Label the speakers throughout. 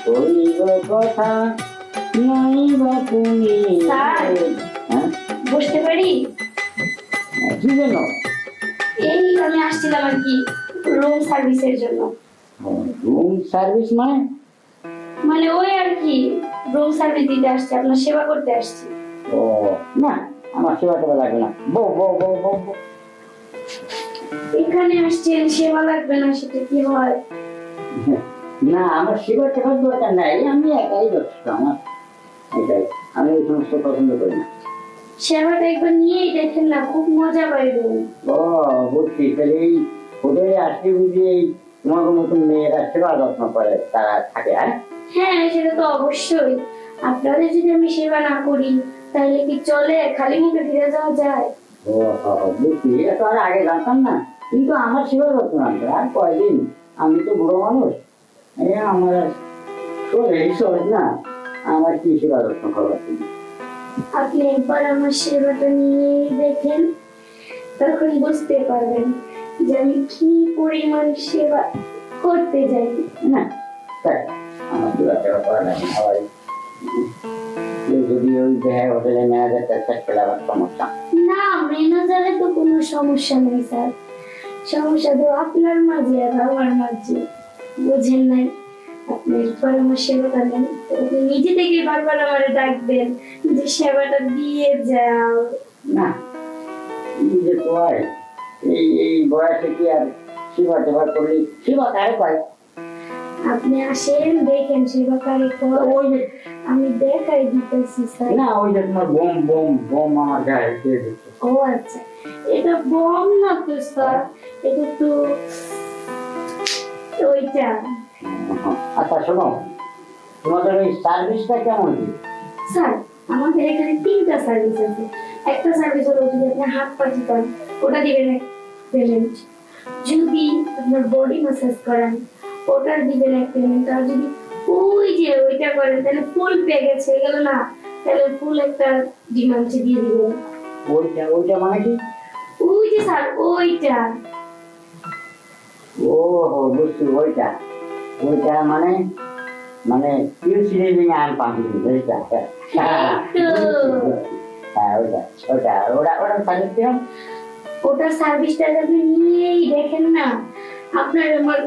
Speaker 1: কইব কথা নাই বা তুমি।
Speaker 2: স্যার।
Speaker 1: হ্যাঁ,
Speaker 2: বসতে পারি?
Speaker 1: কি জন্য?
Speaker 2: এই আমি আসছিলাম আর কি রুম সার্ভিসের জন্য।
Speaker 1: রুম সার্ভিস মানে?
Speaker 2: মানে ওই আর কি রুম সার্ভিস দিতে আসছি, আপনার সেবা করতে আসছি।
Speaker 1: ও না, আমার সেবা করা লাগবে না। বউ বউ বউ বউ বউ।
Speaker 2: এখানে আসছেন সেবা লাগবে না, সেটা কি হয়?
Speaker 1: না, আমার সেবা টেবার দরকার নাই, আমি একাই যথেষ্ট। আমার এটাই, আমি এই সমস্ত পছন্দ করি না।
Speaker 2: সেবাটা একবার নিয়েই দেখেন না, খুব মজা পাইবেন।
Speaker 1: ও বুঝছি, তাহলে এই হোটেলে আসতে বুঝি এই তোমার মতন মেয়েরা সেবা যত্ন করে তারা থাকে।
Speaker 2: হ্যাঁ সেটা তো অবশ্যই। আপনাদের যদি আমি সেবা না করি তাহলে কি চলে? খালি মুখে ফিরে যাওয়া যায়?
Speaker 1: ও বুঝছি, এটা তো আর আগে জানতাম না। কিন্তু আমার সেবা যত্ন আনতে আর কয়দিন, আমি তো বুড়ো মানুষ, আমার শরীর সহজ না, আমার কি সেবা যত্ন করবার জন্য।
Speaker 2: আপনি একবার আমার সেবাটা নিয়েই দেখেন, তখন বুঝতে পারবেন যে আমি কি পরিমাণ সেবা করতে যাই।
Speaker 1: না তাই, আমার সেবা টেবা করা লাগে না। আবার কেউ যদি ওই দেয় হোটেলে ম্যানেজারটা চেক পেলে আবার সমস্যা।
Speaker 2: না, ম্যানেজারে তো কোনো সমস্যা নেই স্যার, সমস্যা তো আপনার মাঝে আর আমার মাঝে। বুঝেন নাই? আপনি একবার আমার সেবাটা নেন, আপনি নিজে থেকে বারবার আমার ডাকবেন যে সেবাটা দিয়ে যাও।
Speaker 1: না, এই যে কয় এই এই বয়সে কি আর সেবা টেবা করলে সেবা কারে পায়?
Speaker 2: আপনি আসেন দেখেন সেবা কারে করে।
Speaker 1: ওই যে
Speaker 2: আমি দেখাই দিতেছি স্যার।
Speaker 1: না, ওই যে তোমার বোম বোম বোম আমার গায়ে দিয়ে দিচ্ছে।
Speaker 2: ও আচ্ছা, এটা বম না তো স্যার, এটা তো ওইটা।
Speaker 1: আচ্ছা শোনো, তোমাদের ওই সার্ভিসটা কেমন কি?
Speaker 2: স্যার আমাদের এখানে তিনটা সার্ভিস আছে। একটা সার্ভিস হলো যদি আপনি হাত পা চিপান, ওটা দিবেন এক পেমেন্ট। যদি আপনার বডি ম্যাসাজ করান, ওটার দিবেন এক পেমেন্ট। আর যদি ওই যে ওইটা করেন তাহলে ফুল প্যাকেজ হয়ে গেল না, তাহলে ফুল একটা ডিমান্ড দিয়ে দিবেন।
Speaker 1: ওইটা ওইটা মানে কি?
Speaker 2: ওই যে স্যার ওইটা।
Speaker 1: ও হো, বুঝছি, ওইটা ওইটা মানে মানে ইউসি লিভিং অ্যান্ড পাম্পিং, ওইটা। হ্যাঁ ওইটা ওইটা ওটা ওটা সার্ভিস দিলাম।
Speaker 2: ওটার সার্ভিসটা আপনি নিয়েই দেখেন না, আপনার আমার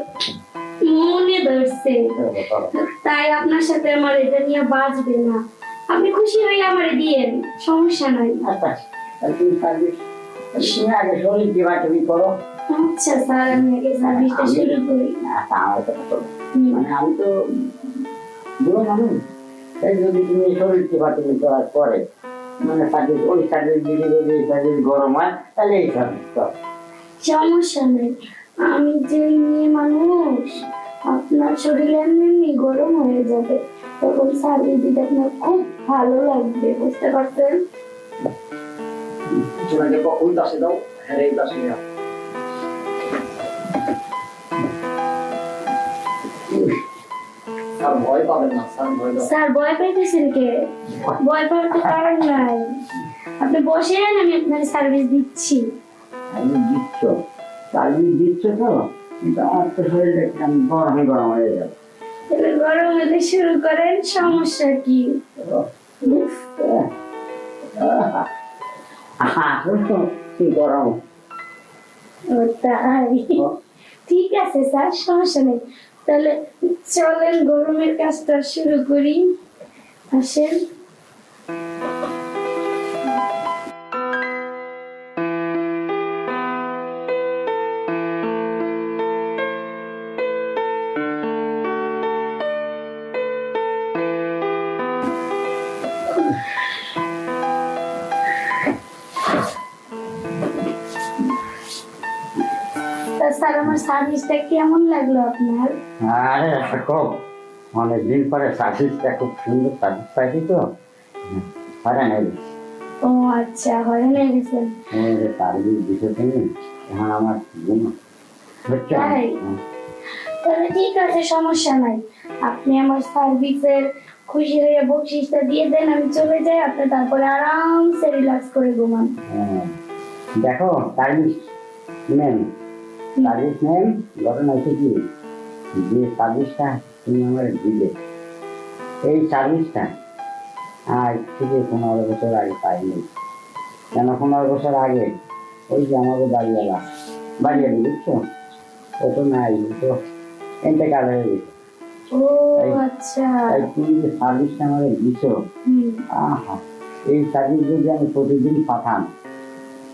Speaker 2: মনে ধরছে, তাই আপনার সাথে আমার এটা নিয়ে বাজবে না। আপনি খুশি হয়ে আমারে দিয়েন, সমস্যা নাই।
Speaker 1: আচ্ছা, তুমি সার্ভিস তুমি আগে শরীর টিবা টিভি করো।
Speaker 2: আচ্ছা স্যার, আমি আগে সার্ভিসটা শুরু করি।
Speaker 1: আচ্ছা, আমার কথা শোনো, মানে আমি তো বুড়ো মানুষ, তাই যদি তুমি শরীর টিবা টিভি করার পরে মানে সার্ভিস ওই সার্ভিস দিলে যদি এই সার্ভিস গরম হয় তাহলে এই সার্ভিস কর।
Speaker 2: সমস্যা নেই, আমি যে মেয়ে মানুষ, আপনার শরীর এমনি গরম হয়ে যাবে, তখন সার্ভিস দিতে আপনার খুব ভালো লাগবে, বুঝতে পারছেন?
Speaker 3: ওই পাশে দাও, হ্যাঁ এই পাশে দাও। স্যার ভয় পাবেন না, স্যার ভয় পাবেন।
Speaker 2: স্যার ভয় পাইতেছেন কে? ভয় পাওয়ার তো কারণ নাই, আপনি বসেন, আমি আপনার সার্ভিস দিচ্ছি।
Speaker 1: আমি দিচ্ছ সার্ভিস দিচ্ছ তো, কিন্তু আমার তো শরীরটা একদম গরমে গরম হয়ে যাবে।
Speaker 2: তাহলে গরম হলে শুরু করেন, সমস্যা কি?
Speaker 1: কি গরম!
Speaker 2: ও তাই, ঠিক আছে স্যার, সমস্যা নেই। তাহলে চলেন গরমের কাজটা শুরু করি, আসেন। তা স্যার আমার সার্ভিসটা কেমন লাগলো আপনার?
Speaker 1: আরে খুব অনেকদিন পরে সার্ভিসটা, খুব সুন্দর সার্ভিস পাইছি তো, পারে নাই।
Speaker 2: ও আচ্ছা, হয়রান হয়ে গেছেন।
Speaker 1: সার্ভিস দিতে তুমি এখন আমার ঘুম হচ্ছে না।
Speaker 2: তাই? তাহলে ঠিক আছে, সমস্যা নাই, আপনি আমার সার্ভিসের খুশি হয়ে বকশিসটা দিয়ে দেন, আমি চলে যাই, আপনি তারপরে আরামসে রিল্যাক্স করে ঘুমান।
Speaker 1: হ্যাঁ, দেখো সার্ভিস নেন, সার্ভিস নেন। ঘটনা হচ্ছে কি, যে সার্ভিসটা তুমি আমার দিলে এই সার্ভিসটা আজ থেকে 15 বছর আগে পাইনি। কেন 15 বছর আগে ওই যে আমাকে বাড়িয়ালি বুঝছো, ও তো নাই, তো এন্টেকাল হয়ে গেছে।
Speaker 2: ও
Speaker 1: এই-
Speaker 2: আচ্ছা।
Speaker 1: তাই তুমি যে সার্ভিসটা আমাকে দিছো,
Speaker 2: হুম।
Speaker 1: আহা, এই সার্ভিস যদি আমি প্রতিদিন পাঠাম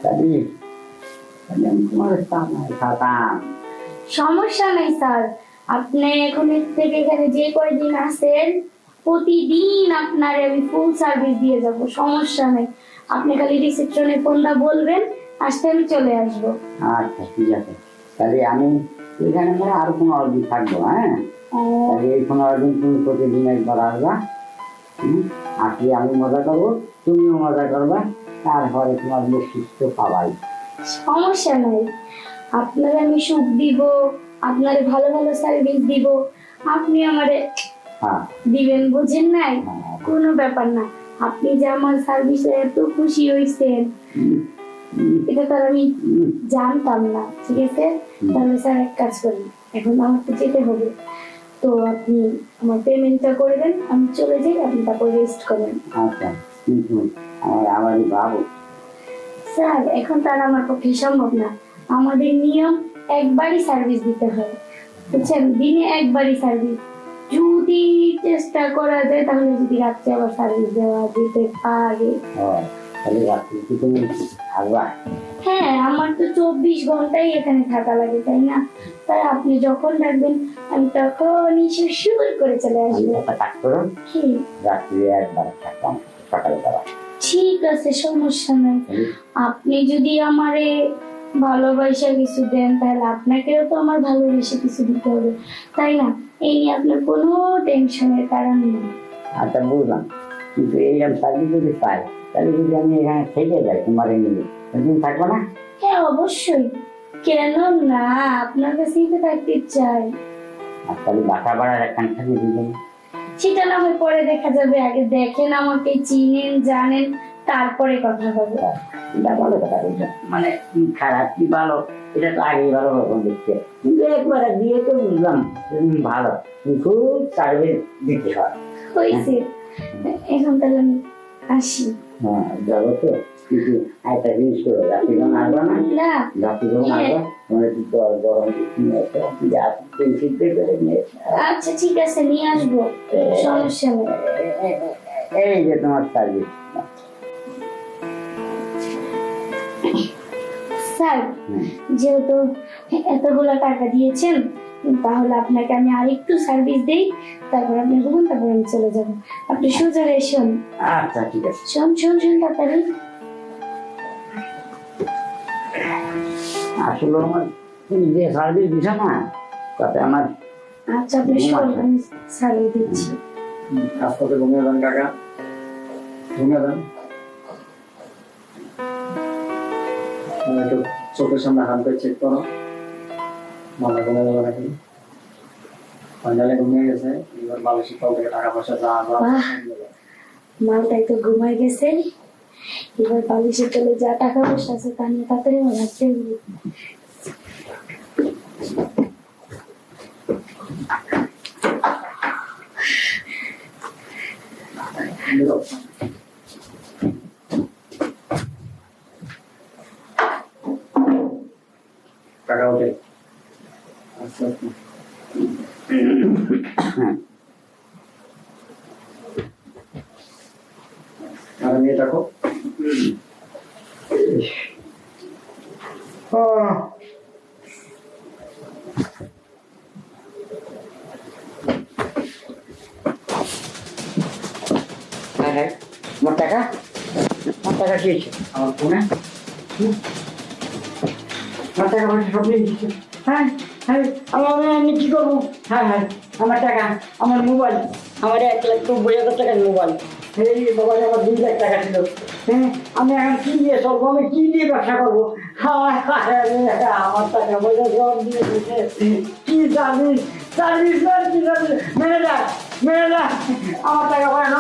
Speaker 1: তাহলে আমি তোমার খাতাম।
Speaker 2: সমস্যা নাই স্যার, আপনি এখন এর থেকে এখানে যে কয়দিন আছেন প্রতিদিন আপনার আমি ফুল সার্ভিস দিয়ে যাব, সমস্যা নাই। আপনি খালি রিসেপশনে ফোনটা বলবেন, আসতে আমি চলে আসবো।
Speaker 1: আচ্ছা ঠিক আছে, তাহলে আমি এখানে মানে আর 15 দিন থাকবো। হ্যাঁ,
Speaker 2: ও,
Speaker 1: তাহলে এই 15 দিন তুমি প্রতিদিন একবার আসবা, আসলে আমি মজা করবো, তুমিও মজা করবা, তারপরে তোমার বৈশিষ্ট্য পাবাই।
Speaker 2: সমস্যা নাই, আপনার আমি সুখ দিব, আপনার ভালো ভালো সার্ভিস দিব, আপনি আমারে
Speaker 1: হ্যাঁ
Speaker 2: দিবেন, বুঝেন নাই?
Speaker 1: হ্যাঁ।
Speaker 2: কোনো ব্যাপার না। আপনি যে আমার সার্ভিসে এত খুশি হয়েছেন
Speaker 1: হুম, হুম,
Speaker 2: এটা তো আর আমি
Speaker 1: হুম।
Speaker 2: জানতাম না, ঠিক আছে? তাহলে স্যার এক কাজ করি, এখন আমার তো যেতে হবে, তো আপনি আমার পেমেন্টটা করে দেন, আমি চলে যাই, আপনি তারপর রেস্ট করেন।
Speaker 1: আচ্ছা, কিন্তু আমারই বাবু।
Speaker 2: স্যার এখন তার আমার পক্ষে সম্ভব না, আমাদের নিয়ম একবারই সার্ভিস দিতে হয়, বুঝছেন? দিনে একবারই সার্ভিস, যদি চেষ্টা করা যায় তাহলে যদি রাত্রে আবার সার্ভিস দেওয়া যেতে পারে।
Speaker 1: ও, তাহলে রাত্রি কি তুমি থাকবা?
Speaker 2: হ্যাঁ, আমার তো 24 ঘন্টাই এখানে থাকা লাগে, তাই না? তাই আপনি যখন ডাকবেন আমি তখনই সুর করে চলে
Speaker 1: আমি
Speaker 2: আসবো।
Speaker 1: একটা কাজ করো,
Speaker 2: কি?
Speaker 1: রাত্রি একবার থাকতাম, সকালে যাবা।
Speaker 2: ঠিক আছে, সমস্যা নাই। আপনি যদি আমারে ভালোবাসা কিছু দেন তাহলে আপনাকেও তো আমার ভালোবেসে কিছু দিতে হবে, তাই না? এই নিয়ে আপনার কোনো টেনশনের কারণ নেই।
Speaker 1: আচ্ছা বুঝলাম, কিন্তু এইরকম সার্ভিস যদি পাই, তাহলে যদি আমি এখানে থেকে যাই তোমার নিয়ে, তুমি থাকবো না?
Speaker 2: হ্যাঁ অবশ্যই, কেন না, আপনার কাছেই তো থাকতে চাই।
Speaker 1: আর তাহলে বাসা ভাড়ার একখান থাকি দিবেন।
Speaker 2: সেটা না হয় পরে দেখা যাবে, আগে দেখেন আমাকে, চিনেন জানেন, তারপরে কথা হবে।
Speaker 1: এটা ভালো কথা বলছো, মানে কি খারাপ কি ভালো এটা তো আগেই ভালো রকম দেখছে, কিন্তু একবার দিয়ে তো বুঝলাম যে তুমি ভালো, তুমি খুব সার্ভিস দিতে হয়।
Speaker 2: হয়েছে, এখন তাহলে আমি আসি।
Speaker 1: হ্যাঁ যাবো তো, কিন্তু একটা জিনিস করো, রাত্রি যখন আসবো না,
Speaker 2: না,
Speaker 1: রাত্রি যখন আসবো তোমার একটু জল গরম নিয়ে এসো, সিদ্ধ করে নিয়ে এসো।
Speaker 2: আচ্ছা ঠিক আছে, নিয়ে আসবো, সমস্যা নেই।
Speaker 1: এই যে তোমার সার্ভিস।
Speaker 2: স্যার যেহেতু এতগুলো টাকা দিয়েছেন, তাহলে আপনাকে আমি আরেকটু সার্ভিস দেই, তারপর আপনি ঘুমান, তারপর আমি চলে যাবো। আপনি সোজা শোন,
Speaker 1: আচ্ছা ঠিক আছে।
Speaker 2: শোন শোন শোন তাড়াতাড়ি।
Speaker 1: আসলে আমার তুমি যে সার্ভিস দিছো না, তাতে আমার
Speaker 2: আচ্ছা আপনি শোন, আমি সারিয়ে দিচ্ছি।
Speaker 3: আস্তে ঘুমিয়ে যান কাকা, ঘুমিয়ে যান। একটু চোখের সামনে হাত দিয়ে চেক করো, মাথা ঘুমিয়ে যাবে নাকি। ফাইনালে ঘুমিয়ে গেছে, এবার বালিশের তল থেকে টাকা পয়সা যা যা
Speaker 2: বাহ। মালটাই তো ঘুমাই গেছে, এবার বালিশে চলে যা টাকা পয়সা আছে তা নিয়ে তাড়াতাড়ি আমার হাতে দিই।
Speaker 3: বেরো। টাকা ওঠে। আচ্ছা আচ্ছা। আর নিয়ে থাকো।
Speaker 1: হ্যাঁ, আমার টাকা কি হয়েছে?
Speaker 3: আমার ফোনে
Speaker 1: আমার টাকা পয়সা সব নিয়ে দিচ্ছে। হ্যাঁ হ্যাঁ, আমি কি করবো? হ্যাঁ হ্যাঁ, আমার টাকা, আমার মোবাইল, আমার 1,90,000 টাকার মোবাইল, এই মোবাইল আমার 2 লাখ টাকা ছিল। হ্যাঁ, আমি এখন কি দিয়ে চলবো, আমি কি দিয়ে ব্যবসা করবো? আমার টাকা পয়সা সব দিয়ে দিচ্ছে। কি সার্ভিস, ম্যানেজার, আমার টাকা পয়সা